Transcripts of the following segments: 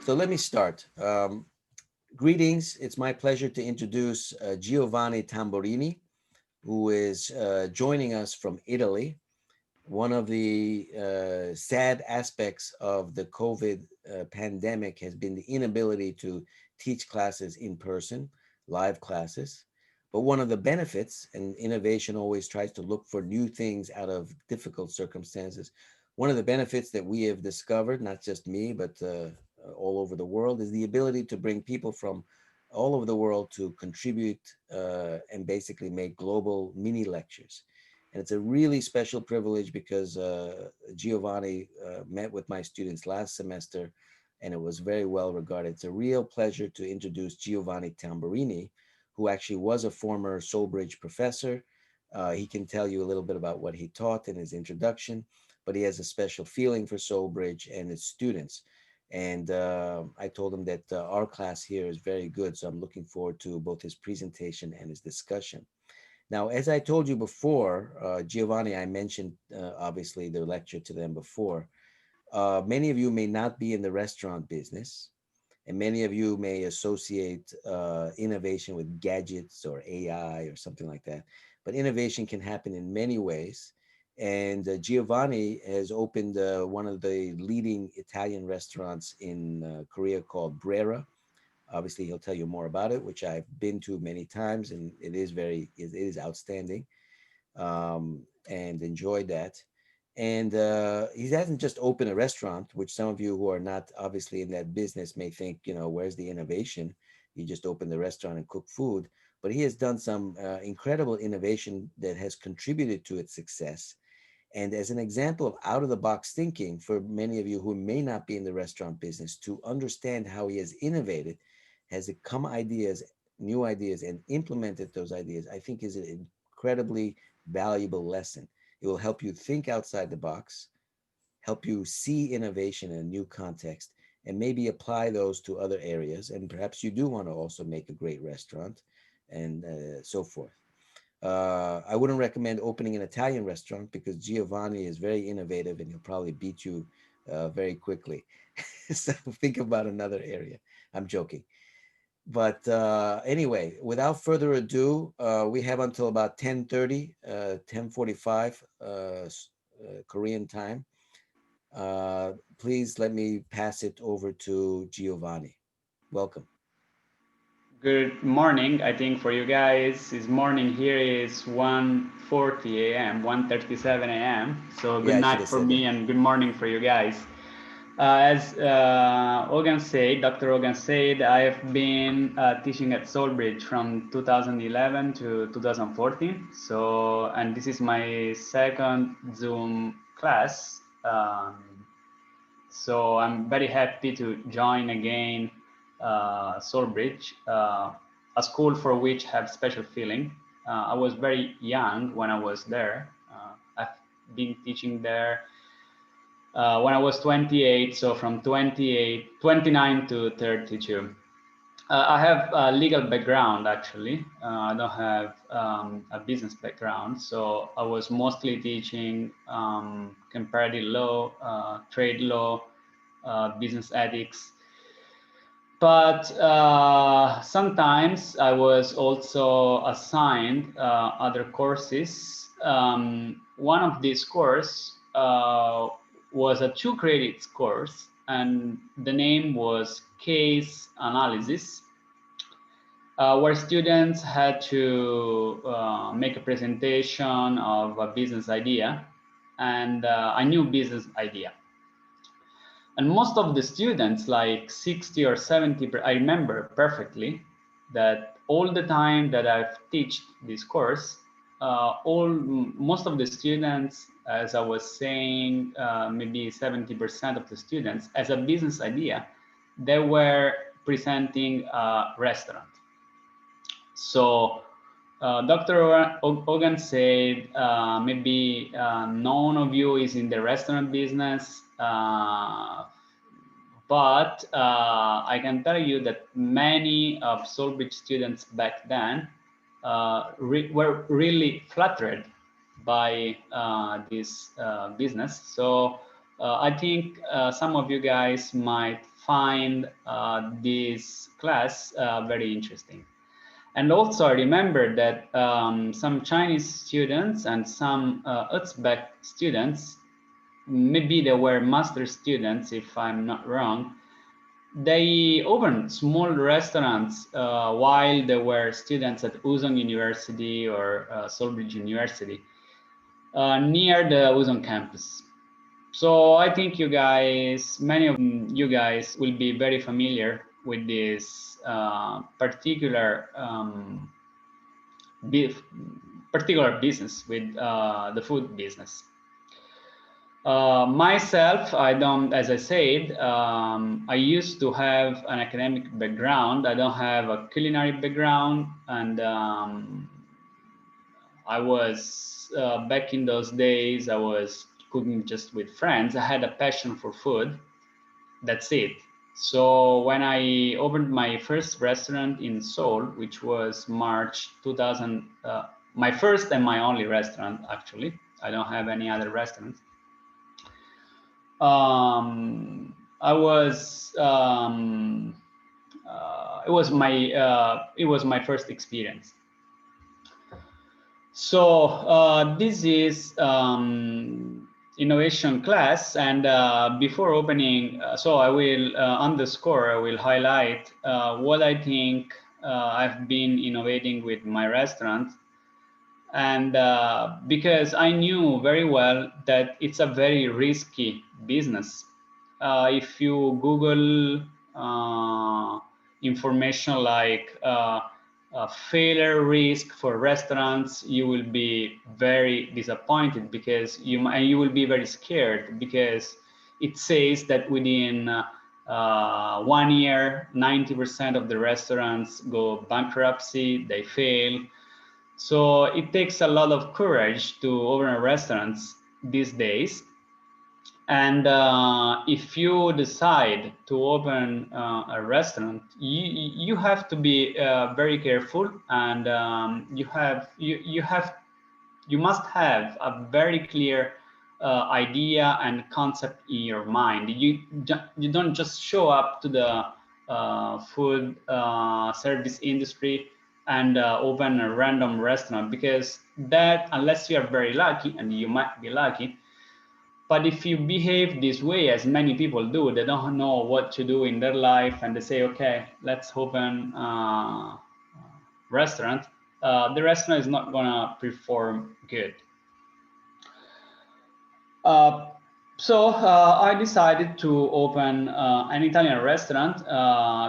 So let me start. Greetings. It's my pleasure to introduce Giovanni Tamborini, who is joining us from Italy. One of the sad aspects of the COVID pandemic has been the inability to teach classes in person, live classes. But one of the benefits, and innovation always tries to look for new things out of difficult circumstances. One of the benefits that we have discovered, not just me, but all over the world, is the ability to bring people from all over the world to contribute and basically make global mini lectures. And it's a really special privilege because Giovanni met with my students last semester and it was very well regarded. It's a real pleasure to introduce Giovanni Tamburrini, who actually was a former Solbridge professor. He can tell you a little bit about what he taught in his introduction, but he has a special feeling for Solbridge and its students. And I told him that our class here is very good. So I'm looking forward to both his presentation and his discussion. Now, as I told you before, Giovanni, I mentioned obviously the lecture to them before. Many of you may not be in the restaurant business, and many of you may associate innovation with gadgets or AI or something like that. But innovation can happen in many ways. And Giovanni has opened one of the leading Italian restaurants in Korea called Brera. Obviously, he'll tell you more about it, which I've been to many times, and it is outstanding, and enjoyed that. And he hasn't just opened a restaurant, which some of you who are not obviously in that business may think, where's the innovation? You just open the restaurant and cook food. But he has done some incredible innovation that has contributed to its success. And as an example of out of the box thinking for many of you who may not be in the restaurant business, to understand how he has innovated, has come ideas, new ideas, and implemented those ideas, I think is an incredibly valuable lesson. It will help you think outside the box, help you see innovation in a new context, and maybe apply those to other areas. And perhaps you do want to also make a great restaurant and so forth. I wouldn't recommend opening an Italian restaurant because Giovanni is very innovative and he'll probably beat you very quickly. So think about another area. I'm joking. But anyway, without further ado, we have until about 10:30, 10:45 Korean time. Please let me pass it over to Giovanni. Welcome. Good morning. I think for you guys, it's morning here is 1:40 a.m., 1:37 a.m. So good Yeah, I should night have for said that. me and good morning for you guys. As Ogan said, Dr. Ogan said, I have been teaching at Solbridge from 2011 to 2014. So, and this is my second Zoom class. So I'm very happy to join again Solbridge, a school for which I have special feeling. I was very young when I was there. I've been teaching there when I was 28, so from 29 to 32. I have a legal background actually. I don't have a business background, so I was mostly teaching comparative law, trade law, business ethics. But sometimes I was also assigned other courses. One of these courses was a 2 credits course, and the name was case analysis, where students had to make a presentation of a business idea and a new business idea. And most of the students, like 60 or 70, I remember perfectly that all the time that I've taught this course, most of the students, as I was saying, maybe 70% of the students, as a business idea, they were presenting a restaurant. So Dr. Ogan said, maybe none of you is in the restaurant business, but I can tell you that many of Solbridge students back then were really flattered by this business. So I think some of you guys might find this class very interesting. And also I remember that some Chinese students and some Uzbek students, maybe they were master students if I'm not wrong, they opened small restaurants while they were students at Uzon University or Solbridge University near the Uzon campus. So I think you guys, many of you guys will be very familiar with this particular business, with the food business. Myself, I don't, as I said, I used to have an academic background. I don't have a culinary background, and I was back in those days, I was cooking just with friends. I had a passion for food. That's it. So when I opened my first restaurant in Seoul, which was March 2000, my first and my only restaurant, actually, I don't have any other restaurants. I was it was my first experience. So this is innovation class, and before opening, so I will underscore, I will highlight what I think I've been innovating with my restaurant. And because I knew very well that it's a very risky business. If you Google information like failure risk for restaurants, you will be very disappointed, because you will be very scared, because it says that within 1 year, 90% of the restaurants go bankruptcy, they fail. So it takes a lot of courage to open a restaurant these days. And if you decide to open a restaurant, you have to be very careful, and you must have a very clear idea and concept in your mind. You don't just show up to the food service industry and open a random restaurant, because that, unless you are very lucky, and you might be lucky, but if you behave this way, as many people do, they don't know what to do in their life, and they say, okay, let's open a restaurant. The restaurant is not gonna perform good. So I decided to open an Italian restaurant.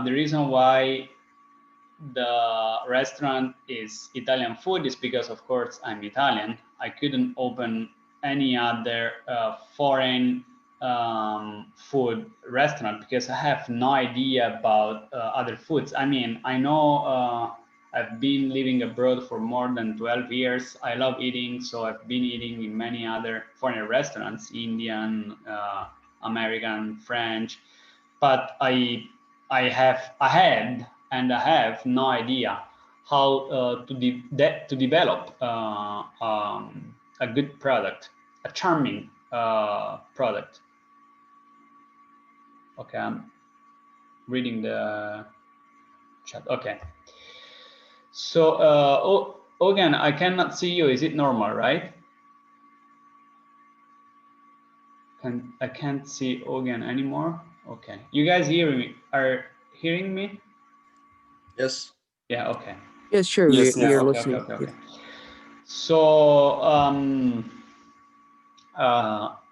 The reason why the restaurant is Italian food is because, of course, I'm Italian. I couldn't open any other foreign food restaurant, because I have no idea about other foods. I mean, I know I've been living abroad for more than 12 years. I love eating, so I've been eating in many other foreign restaurants, Indian, American, French, but I had and I have no idea how to develop a good product, a charming product. Okay, I'm reading the chat. Okay. So, again, I cannot see you. Is it normal, right? I can't see Ogan anymore. Okay. You guys are hearing me? Yes. Yeah, okay. Yes, sure. Yes, We are Okay, listening. okay. So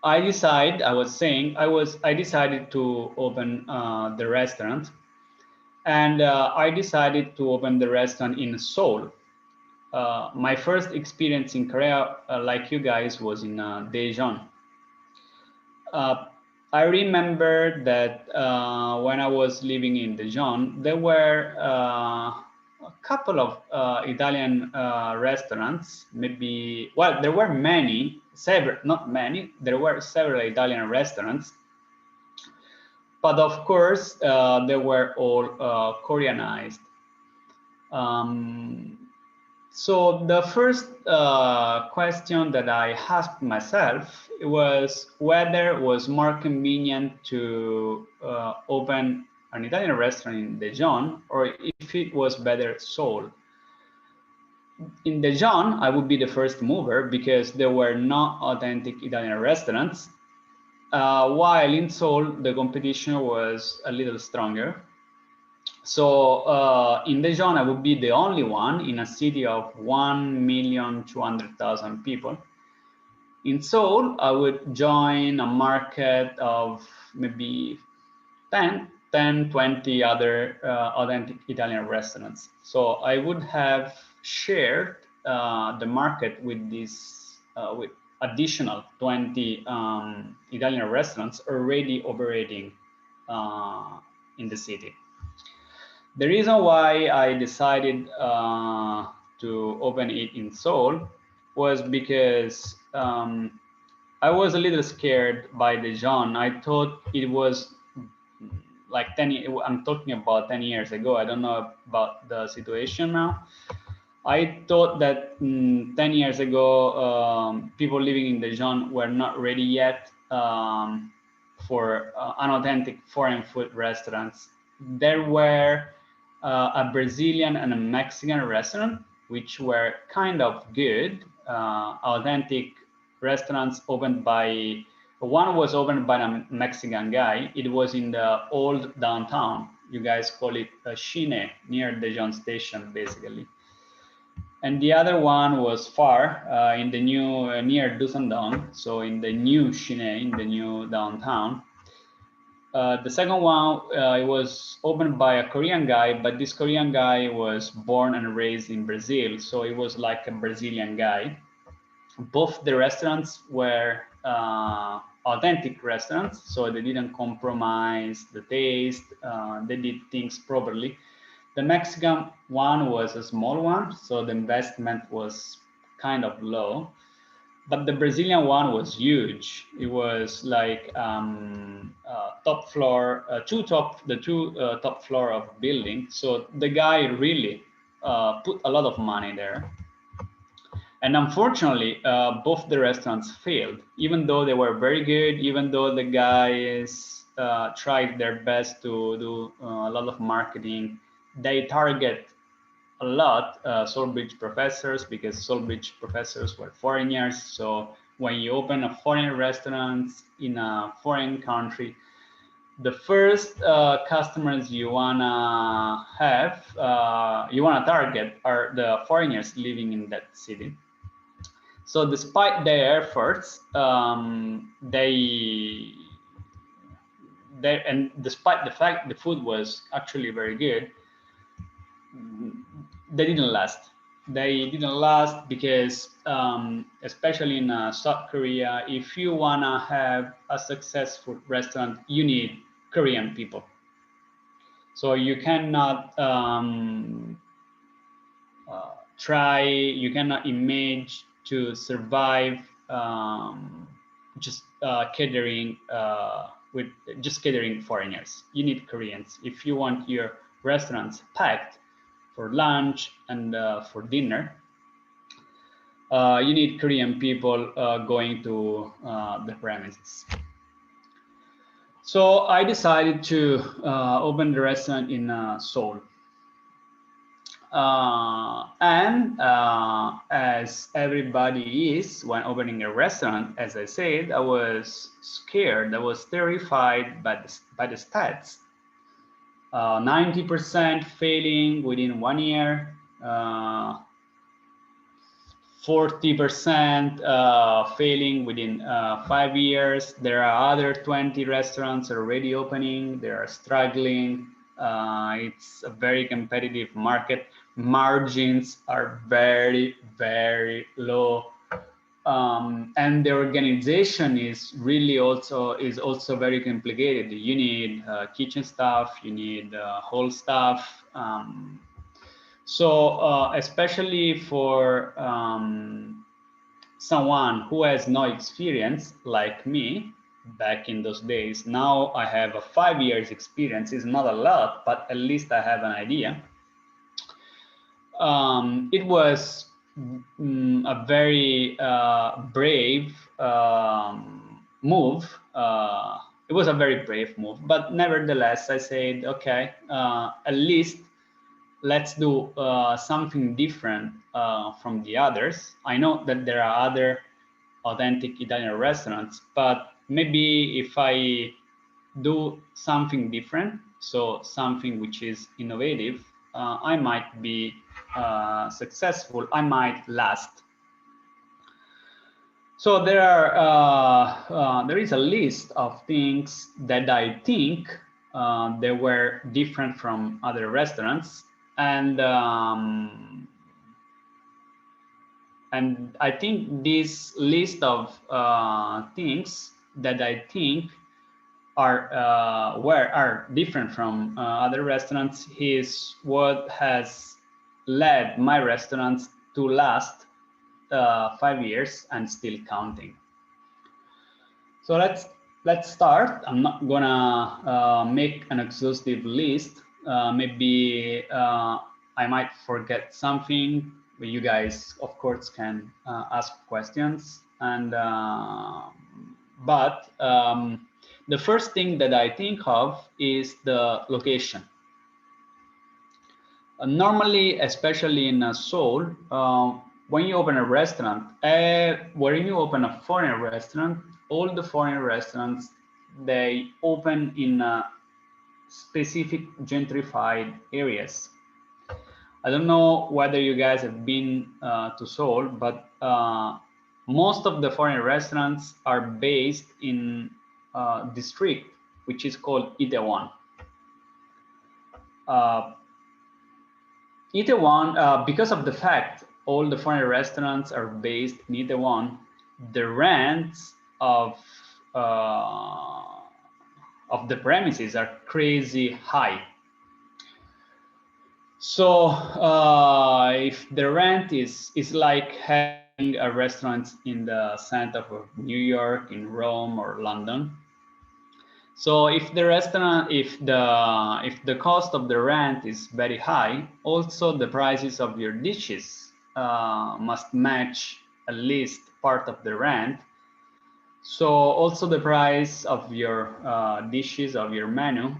I decided to open the restaurant, and I decided to open the restaurant in Seoul. My first experience in Korea, like you guys, was in Daejeon. I remember that when I was living in Daejeon, there were a couple of Italian restaurants. Maybe, well, there were not many. There were several Italian restaurants, but of course they were all Koreanized. So the first question that I asked myself was whether it was more convenient to open an Italian restaurant in Dijon, or if it was better Seoul. In Dijon, I would be the first mover because there were no authentic Italian restaurants, while in Seoul, the competition was a little stronger. So in Dijon, I would be the only one in a city of 1,200,000 people. In Seoul, I would join a market of maybe 10, 20 other authentic Italian restaurants. So I would have shared the market with this, with additional 20 Italian restaurants already operating in the city. The reason why I decided to open it in Seoul was because I was a little scared by Dijon. I thought it was like 10, I'm talking about 10 years ago. I don't know about the situation now. I thought that 10 years ago, people living in Dijon were not ready yet for unauthentic foreign food restaurants. There were a Brazilian and a Mexican restaurant, which were kind of good, authentic restaurants opened by, one was opened by a Mexican guy. It was in the old downtown. You guys call it Chine, near Dijon station, basically. And the other one was far in the new, near Dusandong, so in the new Chine, in the new downtown. The second one, it was opened by a Korean guy, but this Korean guy was born and raised in Brazil, so it was like a Brazilian guy. Both the restaurants were authentic restaurants, so they didn't compromise the taste, they did things properly. The Mexican one was a small one, so the investment was kind of low. But the Brazilian one was huge. It was like top floor, the two top floor of building. So the guy really put a lot of money there. And unfortunately, both the restaurants failed, even though they were very good, even though the guys tried their best to do a lot of marketing. They target a lot Solbridge professors, because Solbridge professors were foreigners. So when you open a foreign restaurant in a foreign country, the first customers you wanna have, you wanna target are the foreigners living in that city. So despite their efforts, and despite the fact the food was actually very good, they didn't last. They didn't last because, especially in South Korea, if you wanna have a successful restaurant, you need Korean people. So you cannot you cannot imagine to survive just catering with just catering foreigners. You need Koreans if you want your restaurants packed for lunch and for dinner. You need Korean people going to the premises. So I decided to open the restaurant in Seoul. As everybody is when opening a restaurant, as I said, I was scared. I was terrified by the stats. 90% failing within 1 year, 40% failing within 5 years. There are other 20 restaurants already opening. They are struggling. It's a very competitive market. Margins are very, very low. And the organization is really also very complicated. You need kitchen staff, you need whole staff. So especially for someone who has no experience like me back in those days, now I have a 5 years experience. It's not a lot, but at least I have an idea. It was a very brave move it was a very brave move, but nevertheless, I said, okay, at least let's do something different from the others. I know that there are other authentic Italian restaurants, but maybe if I do something different, so something which is innovative, I might be successful, I might last. So there is a list of things that I think they were different from other restaurants, and I think this list of things that I think are different from other restaurants is what has led my restaurants to last 5 years and still counting. So let's start. I'm not gonna make an exhaustive list. Maybe I might forget something, but you guys, of course, can ask questions. And the first thing that I think of is the location. Normally, especially in Seoul, when you open a restaurant, when you open a foreign restaurant, all the foreign restaurants, they open in specific gentrified areas. I don't know whether you guys have been to Seoul, but most of the foreign restaurants are based in a district which is called Itaewon. Itaewon, because of the fact all the foreign restaurants are based in Itaewon, the rents of the premises are crazy high. So if the rent is like having a restaurant in the center of New York, in Rome or London. So if the restaurant, if the cost of the rent is very high, also the prices of your dishes must match at least part of the rent. So also the price of your dishes, of your menu,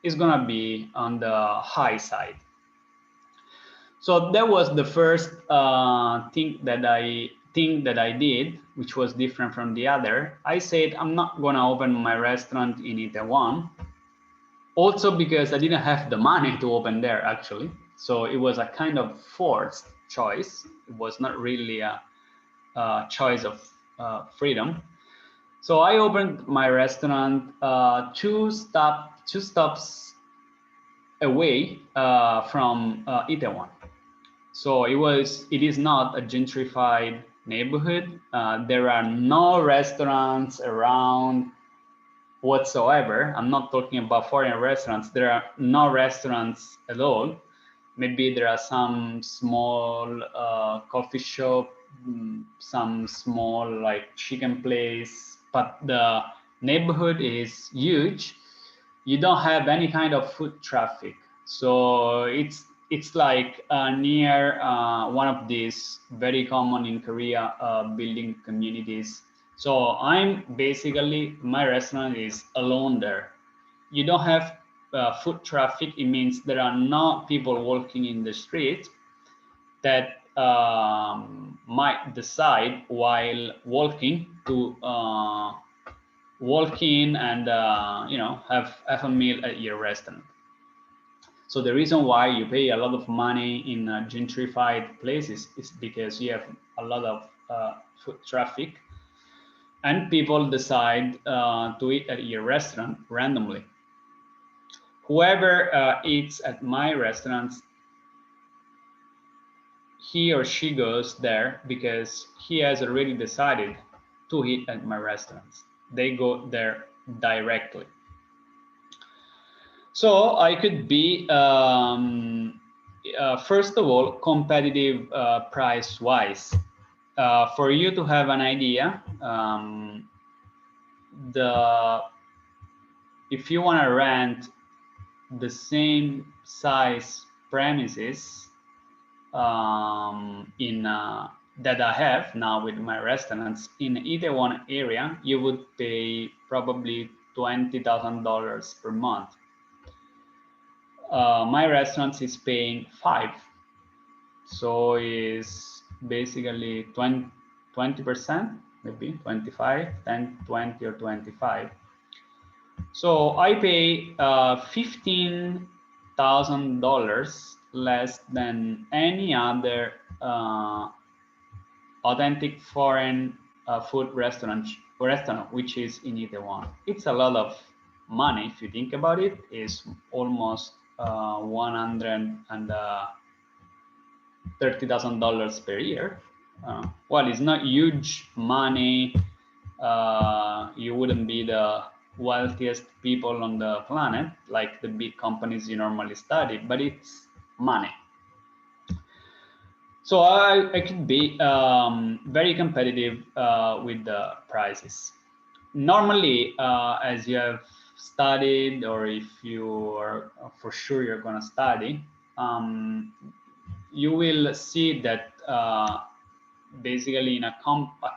is gonna be on the high side. So that was the first thing that I did, which was different from the other. I said I'm not gonna open my restaurant in Itaewon, also because I didn't have the money to open there actually. So it was a kind of forced choice. It was not really a choice of freedom. So I opened my restaurant two stops away from Itaewon. So it is not a gentrified neighborhood. There are no restaurants around whatsoever. I'm not talking about foreign restaurants. There are no restaurants at all. Maybe there are some small coffee shop, some small like chicken place, but the neighborhood is huge. You don't have any kind of foot traffic. So it's like near one of these very common in Korea building communities. So I'm basically, my restaurant is alone there. You don't have foot traffic. It means there are no people walking in the street that might decide while walking to walk in and have a meal at your restaurant. So the reason why you pay a lot of money in gentrified places is because you have a lot of foot traffic and people decide to eat at your restaurant randomly. Whoever eats at my restaurants, he or she goes there because he has already decided to eat at my restaurants. They go there directly. So I could be, first of all, competitive price-wise. For you to have an idea, if you want to rent the same size premises in that I have now with my restaurants, in either one area, you would pay probably $20,000 per month. My restaurant is paying 5, so is basically 20%, maybe 25, 10, 20 or 25. So I pay $15,000 less than any other authentic foreign food restaurant, which is in either one. It's a lot of money if you think about it. It's almost $130,000 per year. Well, it's not huge money. You wouldn't be the wealthiest people on the planet like the big companies you normally study, but it's money. So I could be very competitive with the prices. Normally, as you have studied, or if you are for sure you're going to study, you will see that basically in a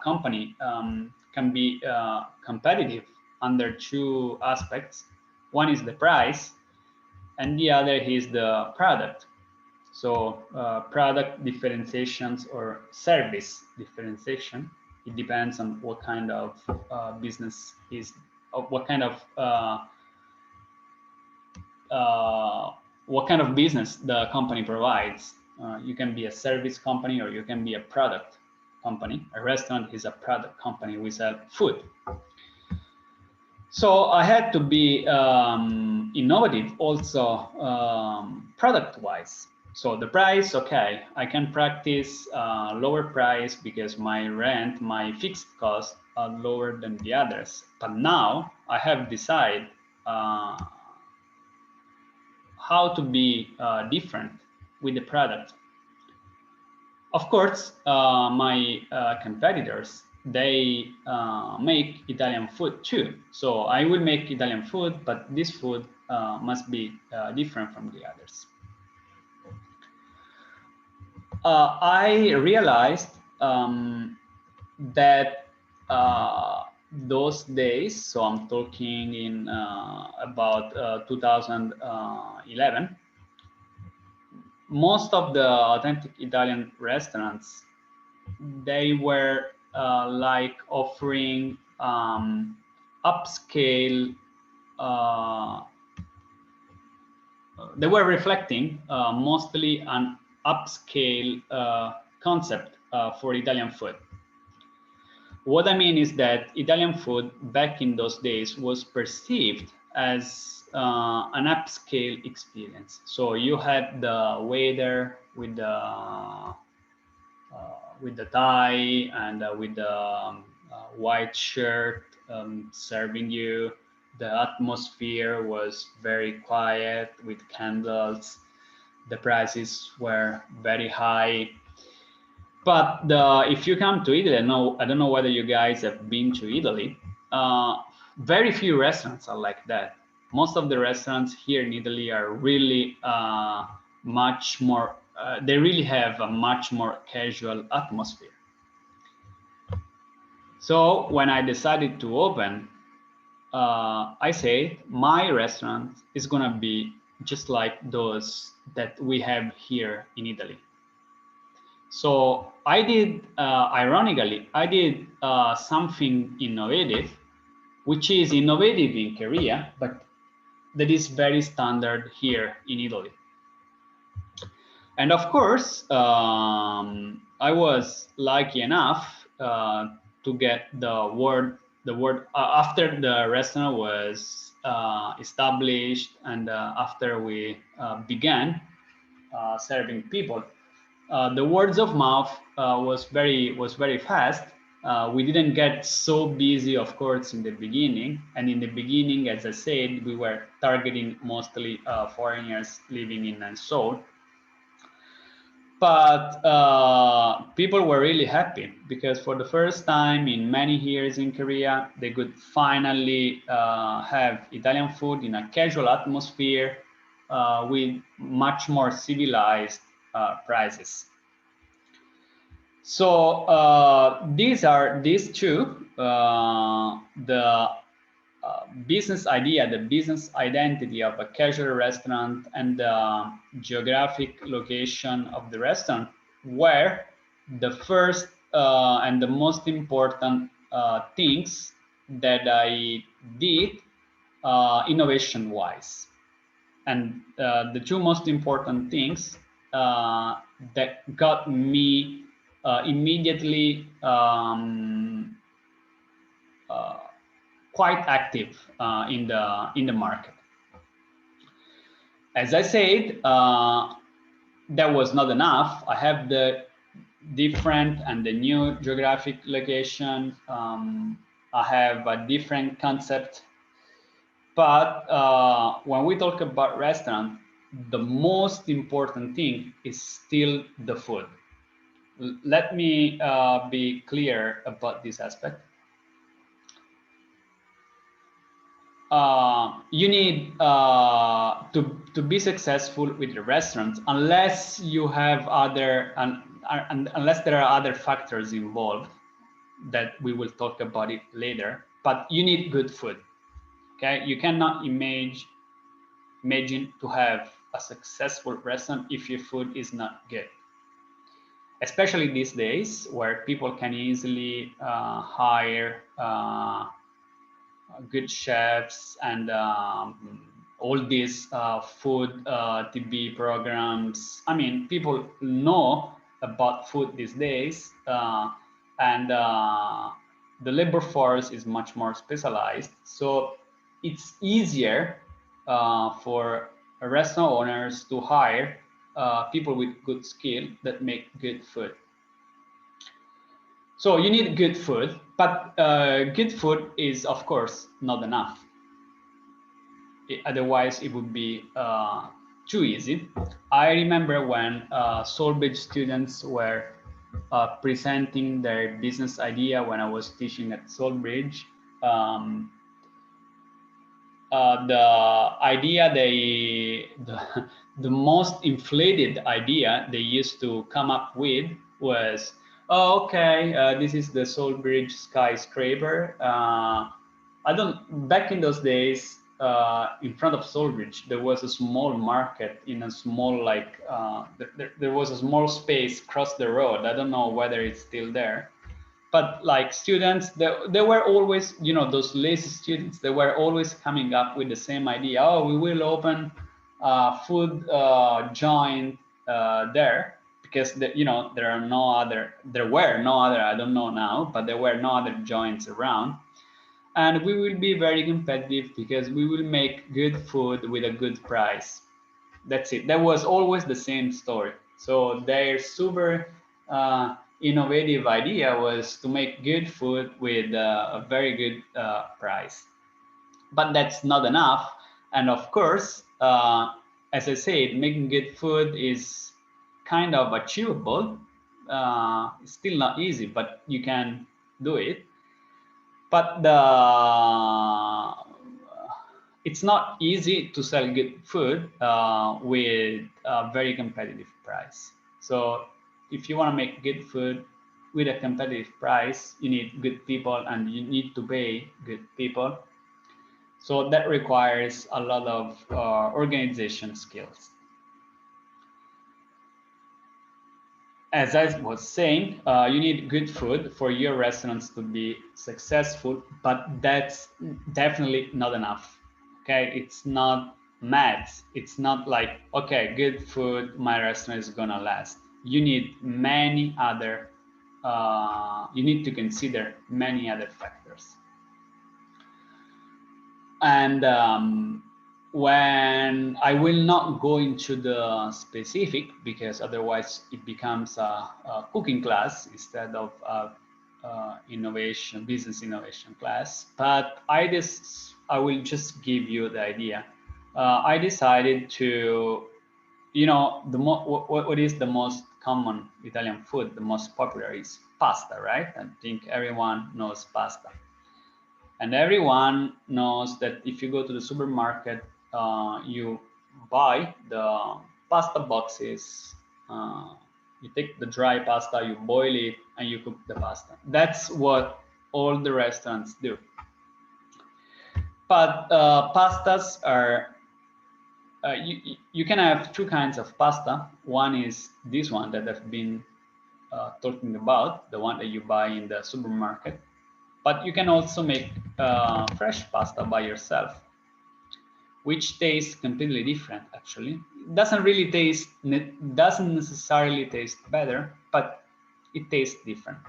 company can be competitive under two aspects. One is the price, and the other is the product. So product differentiations or service differentiation, it depends on what kind of business is, what kind of business the company provides. You can be a service company or you can be a product company. A restaurant is a product company. We sell food. So I had to be innovative also product-wise. So the price, okay, I can practice lower price because my rent, my fixed costs are lower than the others. But now I have decided how to be different with the product. Of course, my competitors, they make Italian food too. So I will make Italian food, but this food must be different from the others. I realized that those days, so I'm talking in about 2011, most of the authentic Italian restaurants, they were like offering upscale, they were reflecting mostly an upscale concept for Italian food. What I mean is that Italian food back in those days was perceived as an upscale experience. So you had the waiter with the tie and with the white shirt serving you. The atmosphere was very quiet with candles. The prices were very high. But if you come to Italy, I don't know whether you guys have been to Italy. Very few restaurants are like that. Most of the restaurants here in Italy are really much more. They really have a much more casual atmosphere. So when I decided to open, I said my restaurant is gonna be just like those that we have here in Italy. So I did, ironically, I did something innovative, which is innovative in Korea, but that is very standard here in Italy. And of course, I was lucky enough to get the word after the restaurant was established and after we began serving people. The words of mouth was very fast. We didn't get so busy, of course, in the beginning. And in the beginning, as I said, we were targeting mostly foreigners living in Seoul. But people were really happy because for the first time in many years in Korea, they could finally have Italian food in a casual atmosphere with much more civilized prices. So these two, the business idea, the business identity of a casual restaurant, and the geographic location of the restaurant were the first and the most important things that I did innovation wise. And the two most important things that got me immediately quite active in the market. As I said, that was not enough. I have the different and the new geographic location. I have a different concept. But when we talk about restaurant, the most important thing is still the food. Let me be clear about this aspect. You need to be successful with the restaurant, unless you have other unless there are other factors involved that we will talk about it later. But you need good food. Okay, you cannot imagine to have a successful restaurant if your food is not good. Especially these days, where people can easily hire good chefs and all these food TV programs. I mean, people know about food these days, and the labor force is much more specialized. So it's easier for restaurant owners to hire people with good skill that make good food. So you need good food, but good food is, of course, not enough. Otherwise, it would be too easy. I remember when Solbridge students were presenting their business idea when I was teaching at Solbridge. The idea the most inflated idea they used to come up with was, oh, okay, this is the Solbridge skyscraper. Back in those days, in front of Solbridge, there was a small market in a small, like, there was a small space across the road. I don't know whether it's still there. But like students, they were always, you know, those lazy students, they were always coming up with the same idea. Oh, we will open a food joint there, because you know, there were no other, I don't know now, but there were no other joints around. And we will be very competitive because we will make good food with a good price. That's it. That was always the same story. So their super innovative idea was to make good food with a very good price. But that's not enough. And of course, as I said, making good food is kind of achievable. It's still not easy, but you can do it. But it's not easy to sell good food with a very competitive price. So if you want to make good food with a competitive price, you need good people and you need to pay good people. So that requires a lot of organization skills. As I was saying, you need good food for your restaurants to be successful, but that's definitely not enough. Okay, it's not maths. It's not like, okay, good food, my restaurant is gonna last. You need many other, you need to consider many other factors. And when I will not go into the specific, because otherwise it becomes a cooking class instead of business innovation class. But I will just give you the idea. I decided to, you know, what is the most common Italian food? The most popular is pasta, right? I think everyone knows pasta. And everyone knows that if you go to the supermarket, you buy the pasta boxes You take the dry pasta, you boil it, and you cook the pasta. That's what all the restaurants do. But pastas are, you can have two kinds of pasta. One is this one that I've been talking about, the one that you buy in the supermarket. But you can also make fresh pasta by yourself, which tastes completely different. Actually, it doesn't necessarily taste better, but it tastes different.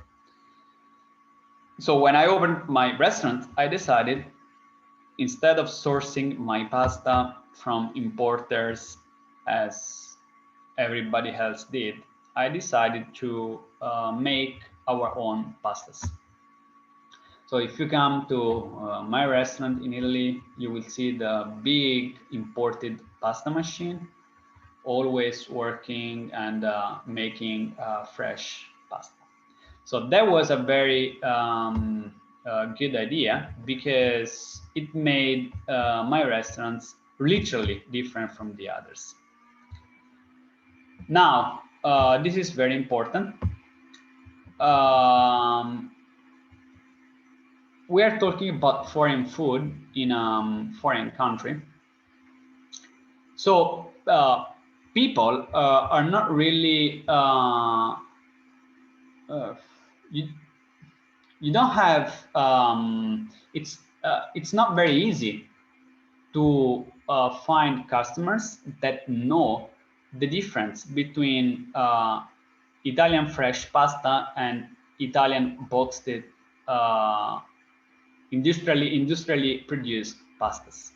So when I opened my restaurant, I decided, instead of sourcing my pasta from importers as everybody else did, I decided to make our own pastas. So if you come to my restaurant in Italy, you will see the big imported pasta machine, always working and making fresh pasta. So that was a very good idea, because it made my restaurants literally different from the others. Now, this is very important. We are talking about foreign food in a foreign country. So people are not really, you don't have, it's not very easy to find customers that know the difference between Italian fresh pasta and Italian boxed industrially produced pastas.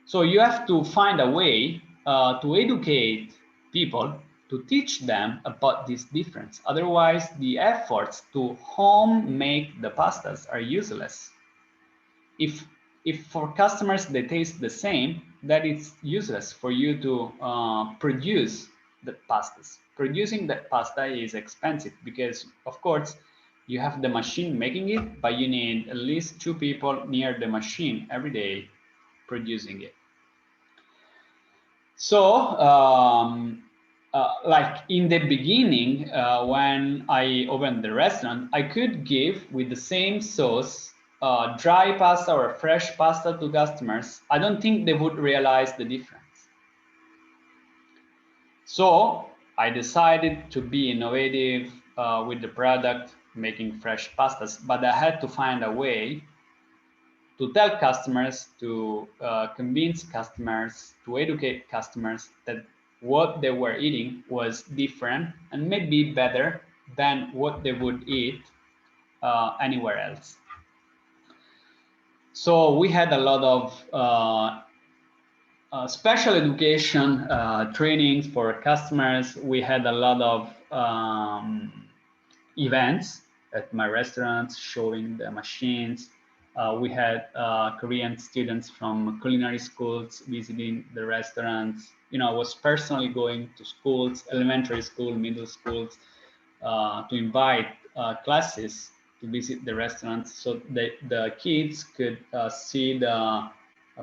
So you have to find a way to educate people, to teach them about this difference. Otherwise, the efforts to home make the pastas are useless. If for customers they taste the same, that it's useless for you to produce the pastas. Producing that pasta is expensive because, of course, you have the machine making it, but you need at least 2 people near the machine every day producing it. So, like in the beginning, when I opened the restaurant, I could give with the same sauce dry pasta or fresh pasta to customers. I don't think they would realize the difference. So I decided to be innovative with the product, making fresh pastas, but I had to find a way to tell customers, to convince customers, to educate customers that what they were eating was different and maybe better than what they would eat anywhere else. So we had a lot of special education trainings for customers. We had a lot of events at my restaurants showing the machines. We had Korean students from culinary schools visiting the restaurants. You know, I was personally going to schools, elementary school, middle schools, to invite classes to visit the restaurants, so the kids could see the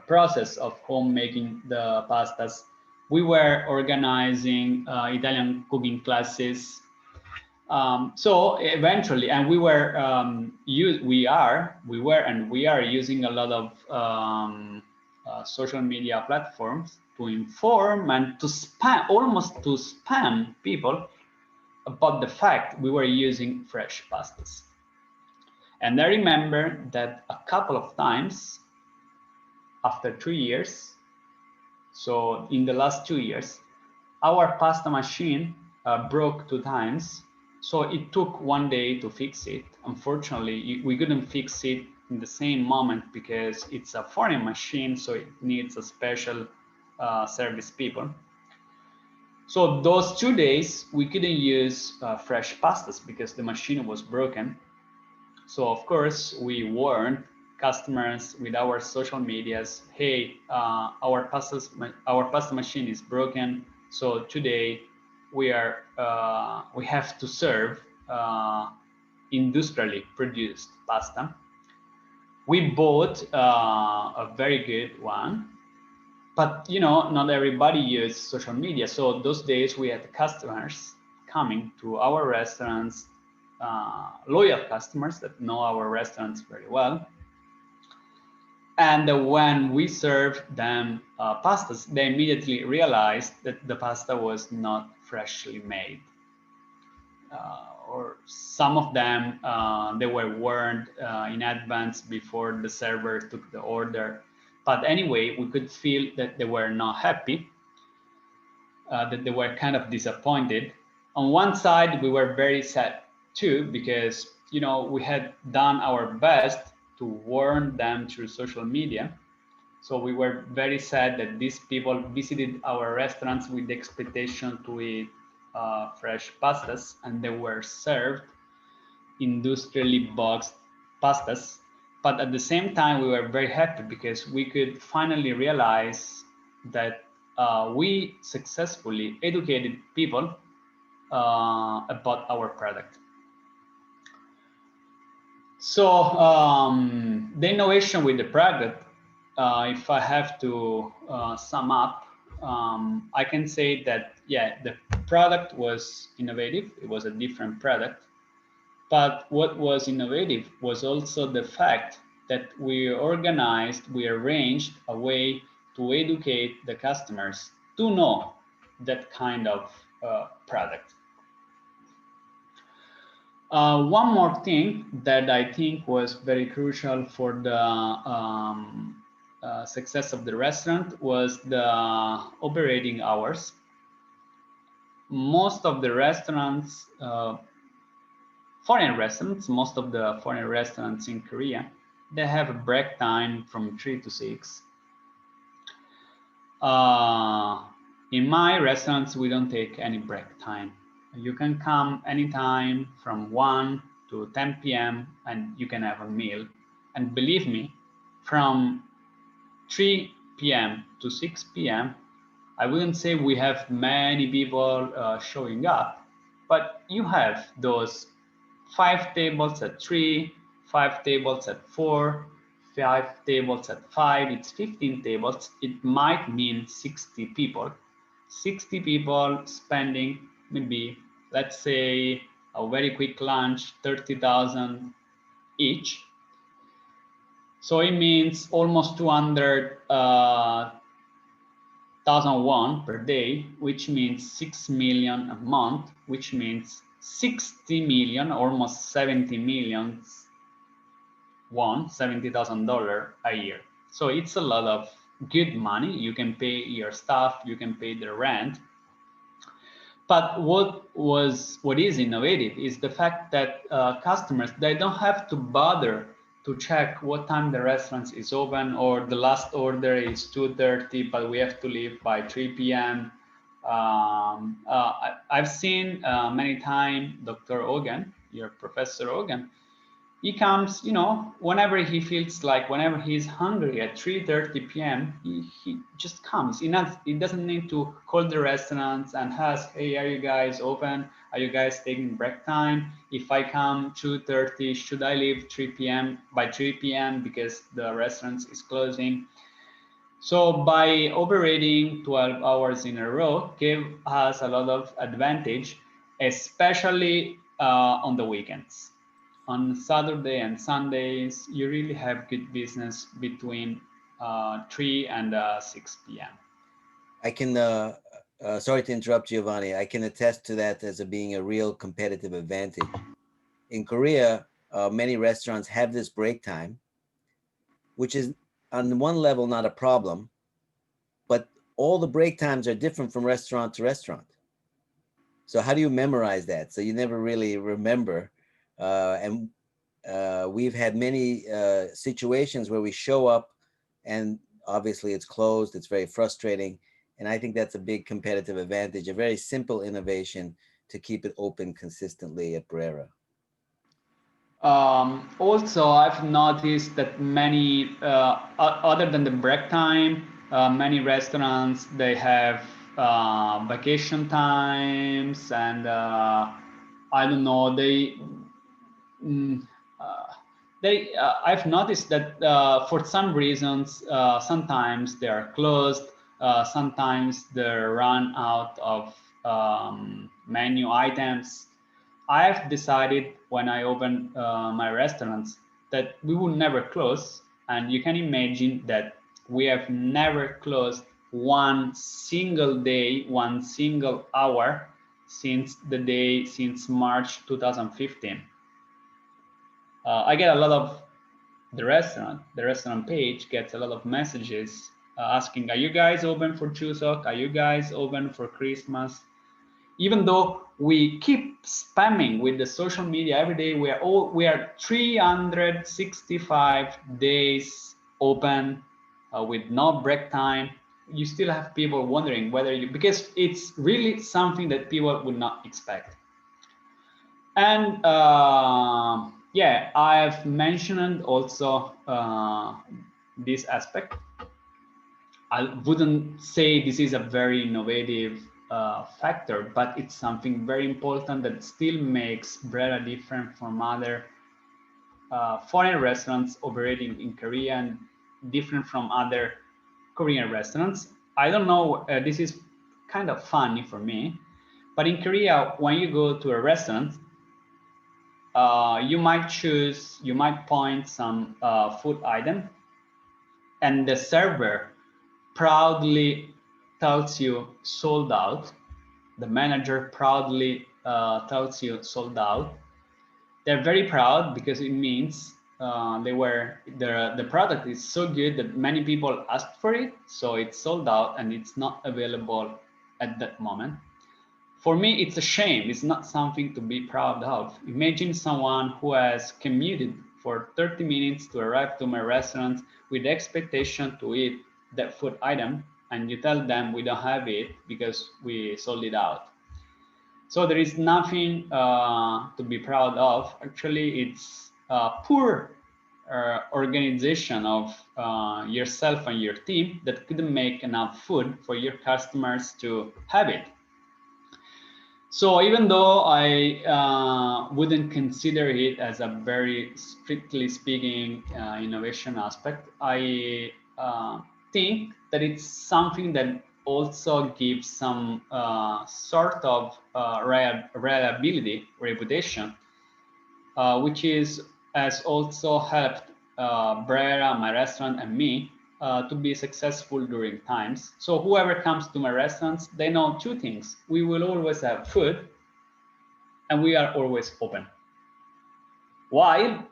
process of home making the pastas. We were organizing Italian cooking classes. So eventually, and we were we are using a lot of social media platforms to inform and to spam, almost to spam people about the fact we were using fresh pastas. And I remember that a couple of times after 2 years, so in the last 2 years, our pasta machine broke 2 times. So it took 1 day to fix it. Unfortunately, we couldn't fix it in the same moment because it's a foreign machine, so it needs a special service people. So those 2 days, we couldn't use fresh pastas because the machine was broken. So of course, we warned customers with our social medias, hey, our pasta machine is broken. So today we have to serve industrially produced pasta. We bought a very good one, but you know, not everybody uses social media. So those days we had customers coming to our restaurants, loyal customers that know our restaurants very well. And when we served them pastas, they immediately realized that the pasta was not freshly made. Or some of them, they were warned in advance before the server took the order. But anyway, we could feel that they were not happy, that they were kind of disappointed. On one side, we were very sad too, because we had done our best to warn them through social media. So we were very sad that these people visited our restaurants with the expectation to eat fresh pastas, and they were served industrially boxed pastas. But at the same time, we were very happy because we could finally realize that we successfully educated people about our product. So the innovation with the product, if I have to sum up, I can say that, yeah, the product was innovative. It was a different product. But what was innovative was also the fact that we arranged a way to educate the customers to know that kind of product. One more thing that I think was very crucial for the success of the restaurant was the operating hours. Most of the restaurants, most of the foreign restaurants in Korea, they have a break time from 3 to 6. In my restaurants, we don't take any break time. You can come anytime from 1 to 10 p.m. and you can have a meal. And believe me, from 3 p.m. to 6 p.m., I wouldn't say we have many people showing up, but you have those 5 tables at 3, 5 tables at 4, 5 tables at 5, it's 15 tables. It might mean 60 people. 60 people spending maybe, let's say, a very quick lunch, 30,000 each. So it means almost 200,000 won per day, which means 6 million a month, which means 60 million, almost 70 million won, $70,000 a year. So it's a lot of good money. You can pay your staff, you can pay the rent. But what is innovative is the fact that customers, they don't have to bother to check what time the restaurant is open, or the last order is 2:30, but we have to leave by 3 p.m. I've seen many times Dr. Ogan, your Professor Ogan, he comes, whenever he feels like, whenever he's hungry at 3:30 p.m., he just comes. He doesn't need to call the restaurants and ask, hey, are you guys open? Are you guys taking break time? If I come 2:30, should I leave by 3 p.m. because the restaurant is closing? So by operating 12 hours in a row gave us a lot of advantage, especially on the weekends. On Saturday and Sundays, you really have good business between 3 and 6 p.m. I can, sorry to interrupt, Giovanni. I can attest to that as being a real competitive advantage. In Korea, many restaurants have this break time, which is on one level not a problem, but all the break times are different from restaurant to restaurant. So how do you memorize that? So you never really remember. And we've had many situations where we show up and obviously it's closed. It's very frustrating. And I think that's a big competitive advantage, a very simple innovation to keep it open consistently at Brera. Also, I've noticed that many, other than the break time, many restaurants, they have vacation times, and I don't know, I've noticed that for some reasons, sometimes they are closed, sometimes they run out of menu items. I've decided when I open my restaurants that we will never close, and you can imagine that we have never closed one single day, one single hour since March 2015. I get a lot of the restaurant page gets a lot of messages asking, are you guys open for Chuseok? Are you guys open for Christmas? Even though we keep spamming with the social media every day, we are 365 days open with no break time. You still have people wondering whether because it's really something that people would not expect. And yeah, I've mentioned also this aspect. I wouldn't say this is a very innovative factor, but it's something very important that still makes Brera different from other foreign restaurants operating in Korea and different from other Korean restaurants. I don't know, this is kind of funny for me, but in Korea, when you go to a restaurant, you might point some food item, and the server proudly tells you sold out. The manager proudly tells you sold out. They're very proud because it means the product is so good that many people asked for it, so it's sold out and it's not available at that moment. For me, it's a shame. It's not something to be proud of. Imagine someone who has commuted for 30 minutes to arrive to my restaurant with the expectation to eat that food item, and you tell them we don't have it because we sold it out. So there is nothing to be proud of. Actually, it's poor organization of yourself and your team that couldn't make enough food for your customers to have it. So even though I wouldn't consider it as a very strictly speaking innovation aspect, I think that it's something that also gives some sort of reliability, reputation, which has also helped Brera, my restaurant, and me to be successful during times. So whoever comes to my restaurants, they know two things. We will always have food and we are always open. While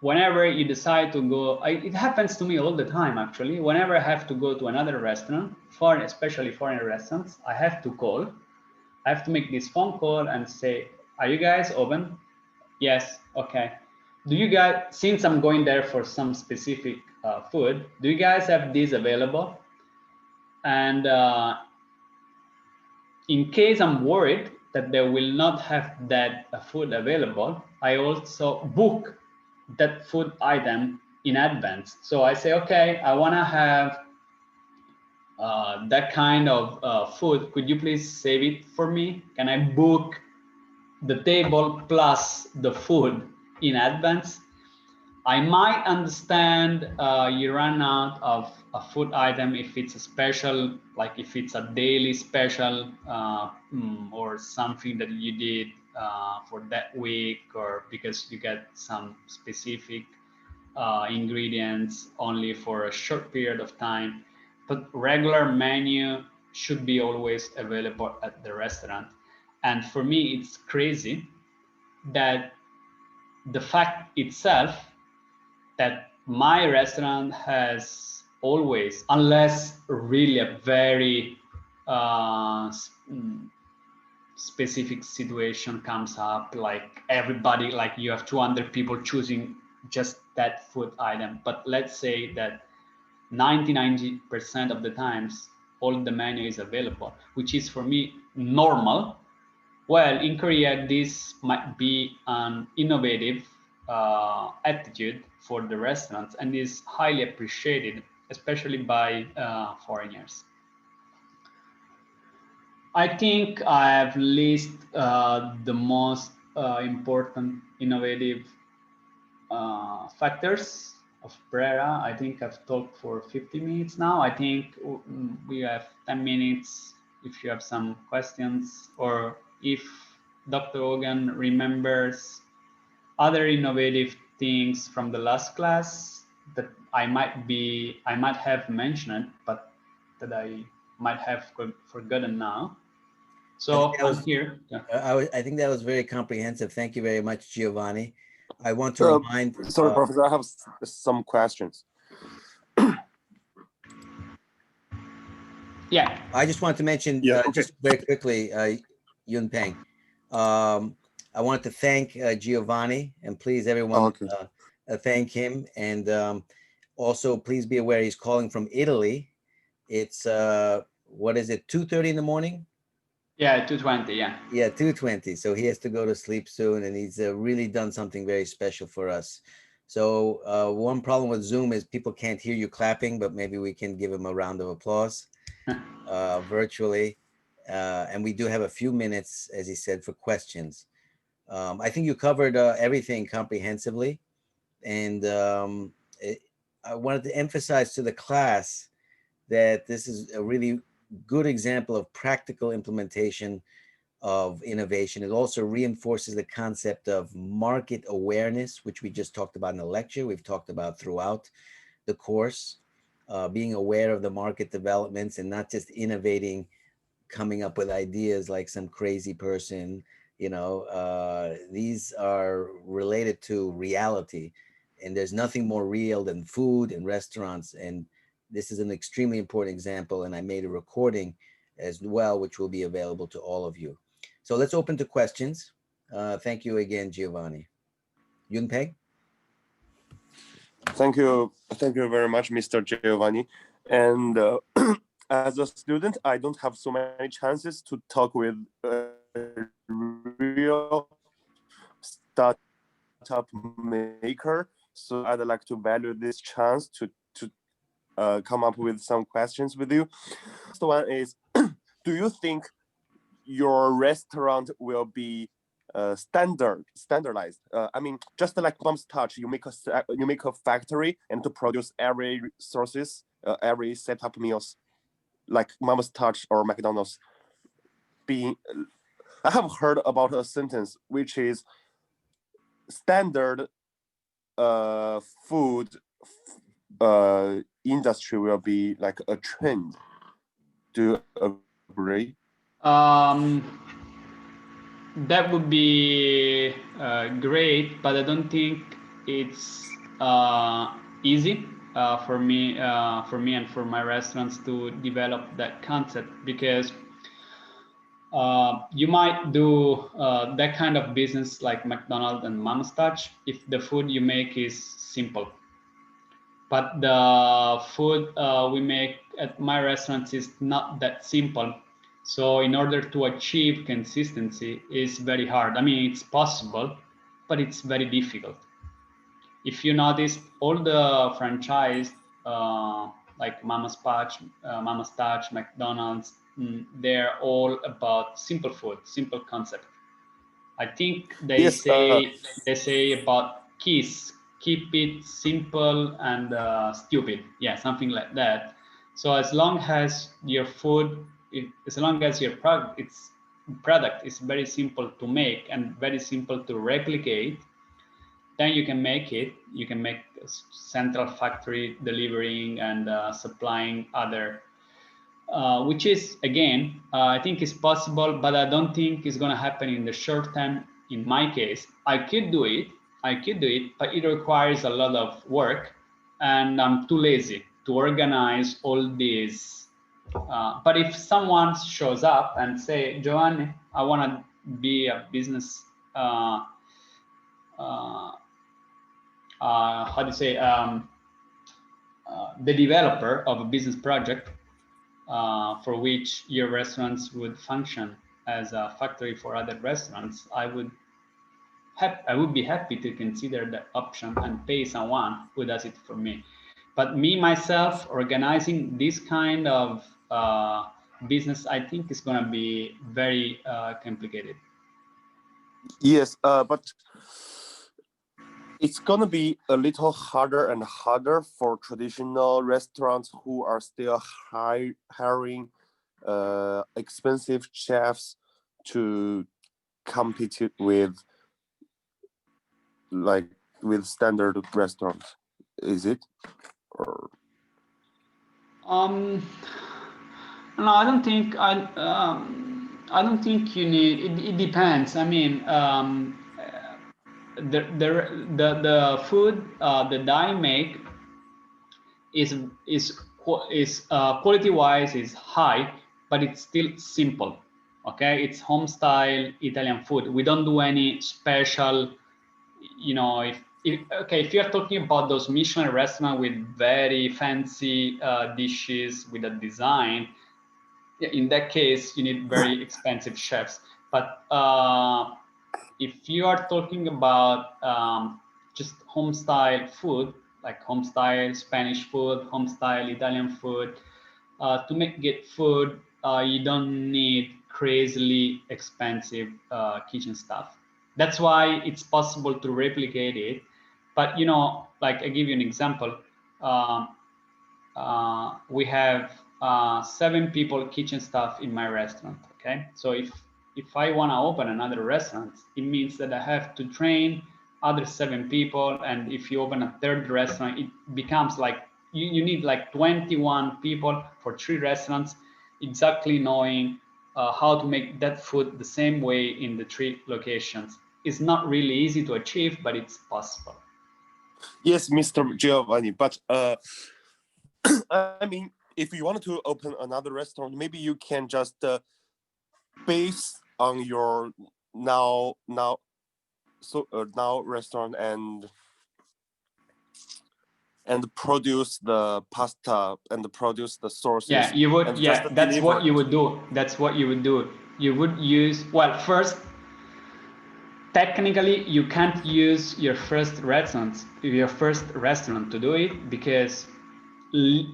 whenever you decide to go, it happens to me all the time actually, whenever I have to go to another restaurant, especially foreign restaurants, I have to call. I have to make this phone call and say, are you guys open? Yes, okay. Do you guys, since I'm going there for some specific food, do you guys have this available? And in case I'm worried that they will not have that food available, I also book that food item in advance. So I say, okay, I want to have that kind of food. Could you please save it for me? Can I book the table plus the food in advance? I might understand you run out of a food item if it's a special, like if it's a daily special or something that you did for that week, or because you get some specific ingredients only for a short period of time. But regular menu should be always available at the restaurant. And for me, it's crazy that the fact itself that my restaurant has always, unless really a very specific situation comes up, like everybody, like you have 200 people choosing just that food item. But let's say that 90% of the times, all the menu is available, which is for me normal. Well, in Korea, this might be an innovative attitude for the restaurants and is highly appreciated, especially by foreigners. I think I have listed the most important innovative factors of Brera. I think I've talked for 50 minutes now. I think we have 10 minutes if you have some questions, or if Dr. Hogan remembers other innovative things from the last class that I might have mentioned, but that I might have forgotten now. So I'm here. Yeah. I think that was very comprehensive. Thank you very much, Giovanni. I want to remind. Sorry, Professor, I have some questions. Yeah. I just want to mention just very quickly, Yun Peng. I want to thank Giovanni, and please, everyone, thank him. And also, please be aware he's calling from Italy. It's what is it? 2:30 in the morning. Yeah, 2:20. Yeah. Yeah, 2:20. So he has to go to sleep soon, and he's really done something very special for us. So one problem with Zoom is people can't hear you clapping, but maybe we can give him a round of applause virtually. And we do have a few minutes, as he said, for questions. I think you covered everything comprehensively. And I wanted to emphasize to the class that this is a really good example of practical implementation of innovation. It also reinforces the concept of market awareness, which we just talked about in the lecture. We've talked about throughout the course, being aware of the market developments and not just innovating, coming up with ideas like some crazy person. These are related to reality, and there's nothing more real than food and restaurants. And this is an extremely important example, and I made a recording as well, which will be available to all of you. So let's open to questions. Thank you again, Giovanni. Yun Peng? Thank you very much, Mr. Giovanni. And as a student, I don't have so many chances to talk with a real startup maker. So I'd like to value this chance to come up with some questions with you. First one is, do you think your restaurant will be standardized? I mean, just like Mom's Touch, you make a factory and to produce every resources, every setup meals, like Mom's Touch or McDonald's. I have heard about a sentence which is standard food industry will be like a trend. Do you agree? That would be great, but I don't think it's easy for me and for my restaurants to develop that concept, because you might do that kind of business like McDonald's and Mama's Touch if the food you make is simple. But the food we make at my restaurants is not that simple. So in order to achieve consistency is very hard. I mean, it's possible, but it's very difficult. If you notice, all the franchise like Mama's Touch, McDonald's, they're all about simple food, simple concept. I think they say about keep it simple and stupid. Yeah, something like that. So as long as your food, as long as your product is very simple to make and very simple to replicate, then you can make it. You can make a central factory delivering and supplying other, which is, again, I think is possible, but I don't think it's going to happen in the short term. In my case, I could do it, but it requires a lot of work, and I'm too lazy to organize all these. But if someone shows up and say, Giovanni, I want to be a business, how do you say, the developer of a business project for which your restaurants would function as a factory for other restaurants, I would be happy to consider that option and pay someone who does it for me. But me, myself, organizing this kind of business, I think is going to be very complicated. Yes, but it's going to be a little harder and harder for traditional restaurants who are still hiring expensive chefs to compete with standard restaurants? Is it? Or no, I don't think I don't think you need. It depends. I mean, the food that I make is quality wise is high, but it's still simple. Okay, it's home style Italian food. We don't do any special. You know, if you're talking about those Michelin restaurants with very fancy dishes with a design, in that case you need very expensive chefs. But if you are talking about just home style food, like home style Spanish food, home style Italian food, to make good food, you don't need crazily expensive kitchen stuff. That's why it's possible to replicate it. But you know, like I give you an example. We have 7 people kitchen staff in my restaurant. Okay, so if I want to open another restaurant, it means that I have to train other 7 people, and if you open a third restaurant, it becomes like you need like 21 people for 3 restaurants, exactly knowing how to make that food the same way in the 3 locations. It's not really easy to achieve, but it's possible. yes, Mr. Giovanni, but I mean, if you wanted to open another restaurant, maybe you can just base on your now restaurant and produce the pasta and produce the sauces. Yeah, you would. Yeah, that's deliver what you it. would do. That's what you would do. You would use, well, first, technically, you can't use your first restaurant to do it, because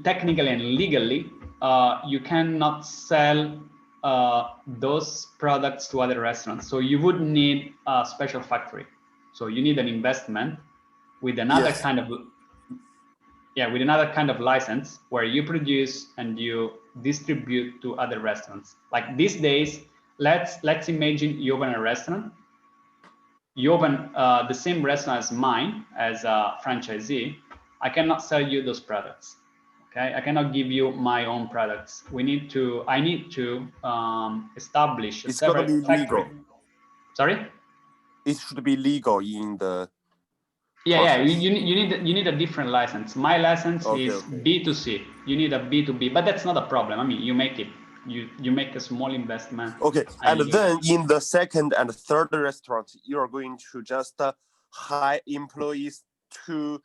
technically and legally, you cannot sell those products to other restaurants. So you would need a special factory. So you need an investment with another Yes. kind of with another kind of license where you produce and you distribute to other restaurants. Like these days, let's imagine you open a restaurant. You open the same restaurant as mine as a franchisee. I cannot sell you those products. Okay, I cannot give you my own products. I need to establish a separate factory. Legal. Sorry? It should be legal in the Yeah, you need a different license. My license is B2C. You need a B2B, but that's not a problem. I mean, you make it. You make a small investment. Okay, and then in the second and third restaurant, you are going to just hire employees to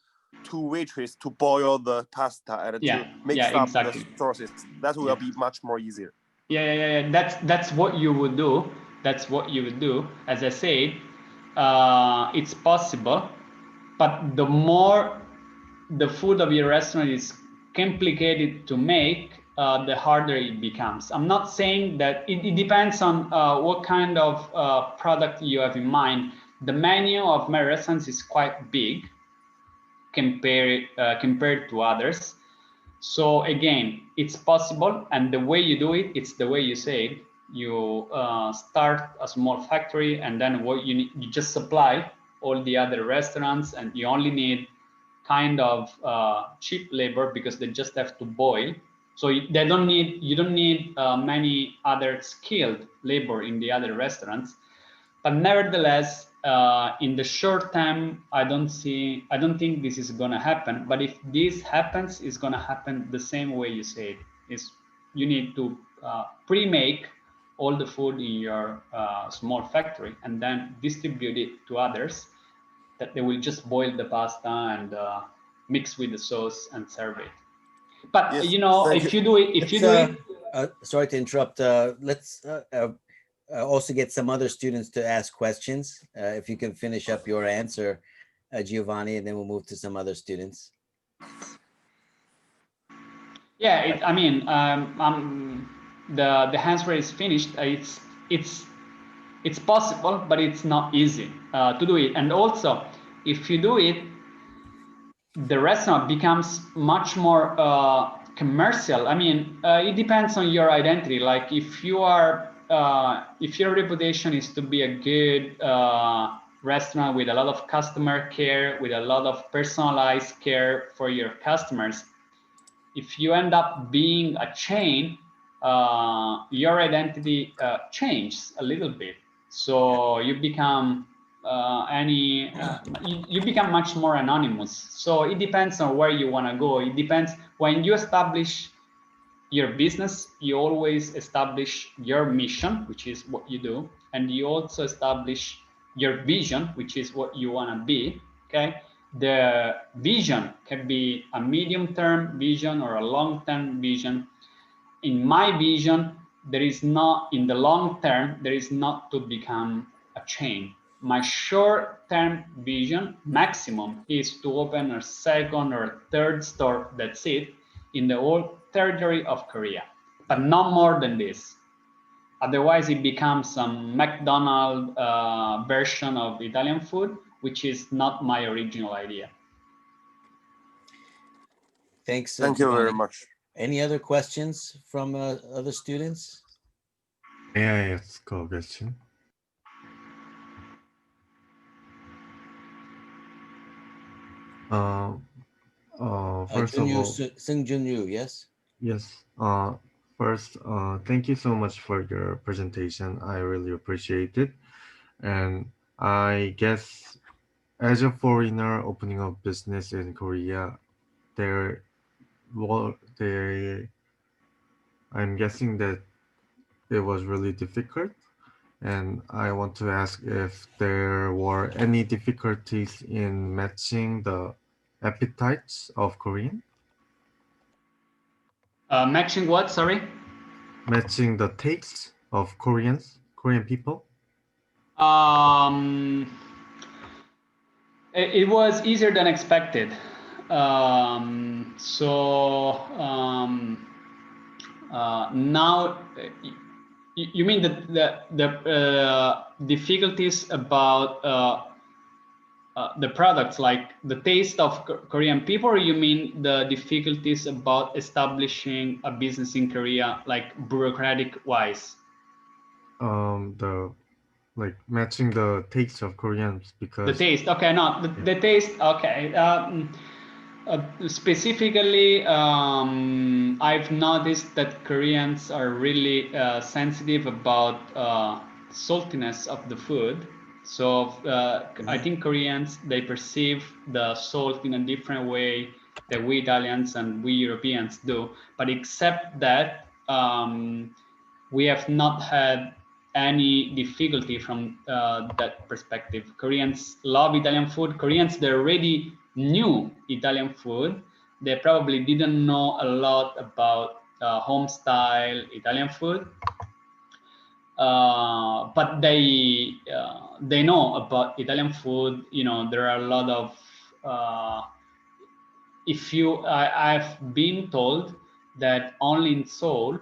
waitress to boil the pasta and to mix up the sauces. That will be much more easier. Yeah. That's what you would do. That's what you would do. As I said, it's possible, but the more the food of your restaurant is complicated to make, the harder it becomes. I'm not saying that it depends on what kind of product you have in mind. The menu of my restaurants is quite big compared to others. So again, it's possible, and the way you do it, it's the way you say it. You start a small factory, and then what you just supply all the other restaurants, and you only need kind of cheap labor because they just have to boil. So you don't need many other skilled labor in the other restaurants. But nevertheless, in the short term, I don't think this is gonna happen. But if this happens, it's gonna happen the same way you said. You need to pre-make all the food in your small factory and then distribute it to others, that they will just boil the pasta and mix with the sauce and serve it. But yes, if you do it, sorry to interrupt. Let's also get some other students to ask questions. If you can finish up your answer, Giovanni, and then we'll move to some other students. Yeah, the answer is finished. It's possible, but it's not easy to do it. And also, if you do it, the restaurant becomes much more commercial, I mean, it depends on your identity. Like if you are, if your reputation is to be a good restaurant with a lot of customer care, with a lot of personalized care for your customers, if you end up being a chain, your identity changes a little bit. So you become you become much more anonymous. So it depends on where you want to go. It depends when you establish your business, you always establish your mission, which is what you do, and you also establish your vision, which is what you want to be. Okay, the vision can be a medium-term vision or a long-term vision. In my vision, there is not, in the long term, there is not to become a chain. My short-term vision maximum is to open a second or a third store, that's it, in the whole territory of Korea, but not more than this. Otherwise, it becomes some McDonald's version of Italian food, which is not my original idea. Thanks, Thank you very Giovanni. much. Any other questions from other students? May I ask a question? First of all, Sung Junryu, yes? yes. First, thank you so much for your presentation. I really appreciate it. And I guess as a foreigner opening a business in Korea, there, well, there, I'm guessing that it was really difficult. And I want to ask if there were any difficulties in matching the appetites of Korean? Matching what, sorry? Matching the tastes of Korean people? It was easier than expected. Now, you mean the difficulties about the products, like the taste of Korean people, or you mean the difficulties about establishing a business in Korea, like bureaucratic wise? The like matching the taste of Koreans, because the taste. Okay, no, the taste. Okay. Specifically, I've noticed that Koreans are really sensitive about saltiness of the food. So I think Koreans, they perceive the salt in a different way that we Italians and we Europeans do. But except that, we have not had any difficulty from that perspective. Koreans love Italian food. Koreans, they already knew Italian food. They probably didn't know a lot about home style Italian food, but they know about Italian food. You know, there are a lot of I've been told that only in Seoul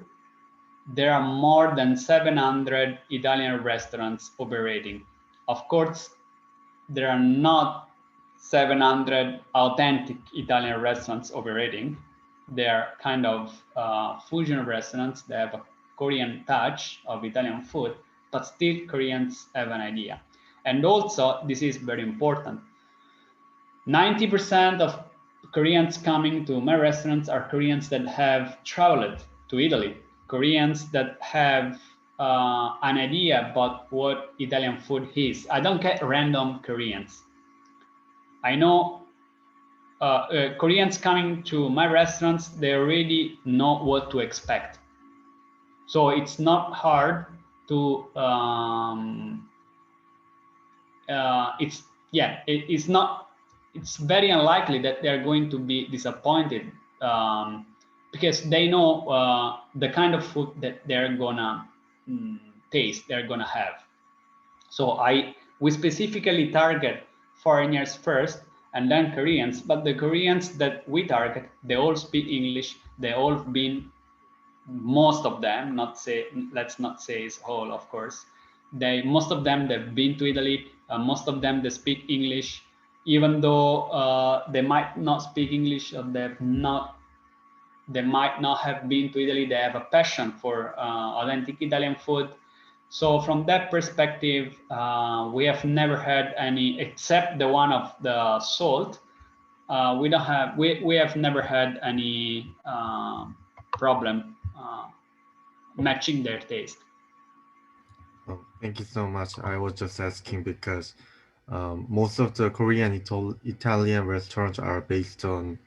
there are more than 700 Italian restaurants operating. Of course, there are not 700 authentic Italian restaurants operating. They are kind of fusion restaurants. They have a Korean touch of Italian food, but still Koreans have an idea. And also, this is very important, 90% of Koreans coming to my restaurants are Koreans that have traveled to Italy, Koreans that have an idea about what Italian food is. I don't get random Koreans. I know Koreans coming to my restaurants, they already know what to expect. So it's not hard to, it's very unlikely that they're going to be disappointed because they know the kind of food that they're gonna taste, they're gonna have. So we specifically target foreigners first and then Koreans, but the Koreans that we target, they all speak English. They all been, most of them, let's not say it's all, of course. Most of them, they've been to Italy. Most of them, they speak English, even though they might not speak English or they've not they might not have been to Italy. They have a passion for authentic Italian food. So from that perspective, we have never had any, except the one of the salt. We have never had any problem matching their taste. Oh, thank you so much. I was just asking because most of the Korean Italian restaurants are based on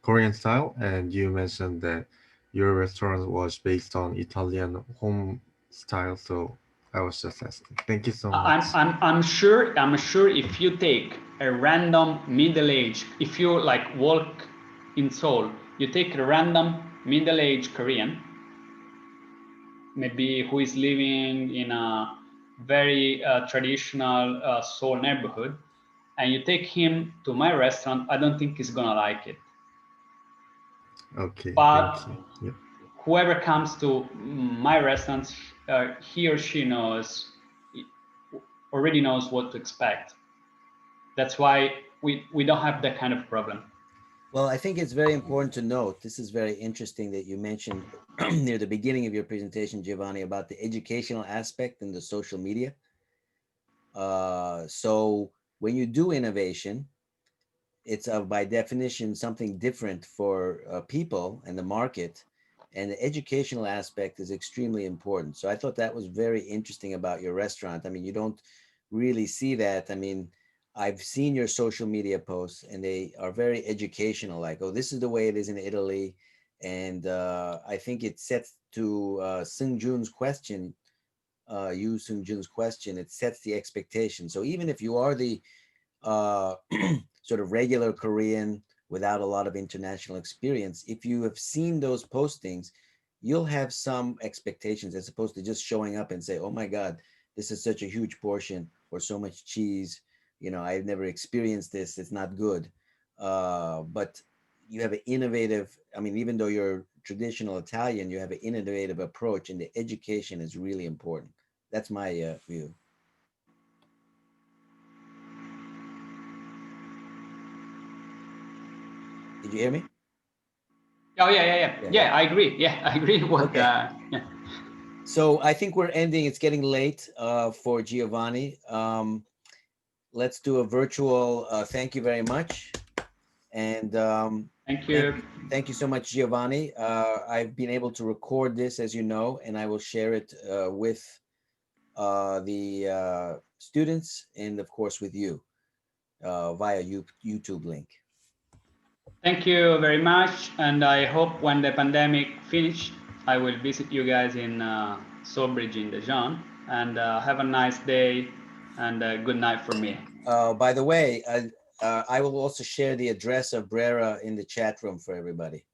Korean style, and you mentioned that your restaurant was based on Italian home style, so I was just asking. Thank you so much. I'm sure if you take a random middle-aged, if you like walk in Seoul, you take a random middle-aged Korean, maybe who is living in a very traditional Seoul neighborhood, and you take him to my restaurant, I don't think he's gonna like it. Okay, But thank you. Yep. whoever comes to my restaurant, he or she already knows what to expect. That's why we don't have that kind of problem. Well, I think it's very important to note, this is very interesting that you mentioned near the beginning of your presentation, Giovanni, about the educational aspect and the social media. So when you do innovation, it's by definition something different for people and the market, and the educational aspect is extremely important. So I thought that was very interesting about your restaurant. I mean, you don't really see that. I mean, I've seen your social media posts and they are very educational, like, oh, this is the way it is in Italy. And I think it sets to Sung Jun's question, Sung Jun's question, it sets the expectation. So even if you are the uh, sort of regular Korean without a lot of international experience, if you have seen those postings, you'll have some expectations as opposed to just showing up and say, oh my God, this is such a huge portion or so much cheese. You know, I've never experienced this. It's not good. But you have an innovative, I mean, even though you're traditional Italian, you have an innovative approach, and the education is really important. That's my view. Did you hear me? Oh yeah. I agree. Yeah, I agree. What? Okay. Yeah. So I think we're ending. It's getting late for Giovanni. Let's do a virtual thank you very much. And Thank you. thank you so much, Giovanni. I've been able to record this, as you know, and I will share it with the students and, of course, with you via YouTube link. Thank you very much, and I hope when the pandemic finished, I will visit you guys in Solbridge in Dijon, and have a nice day and good night for me. By the way, I will also share the address of Brera in the chat room for everybody.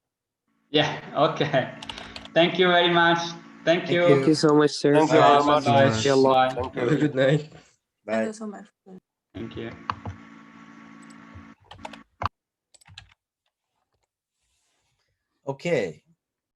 Yeah, okay. Thank you very much. Thank you. Thank you so much, sir. Thank you Bye, very bye, much. bye, Thank you a lot. bye. Thank Have a you. good night. Bye. Thank you so much. Thank you. Okay.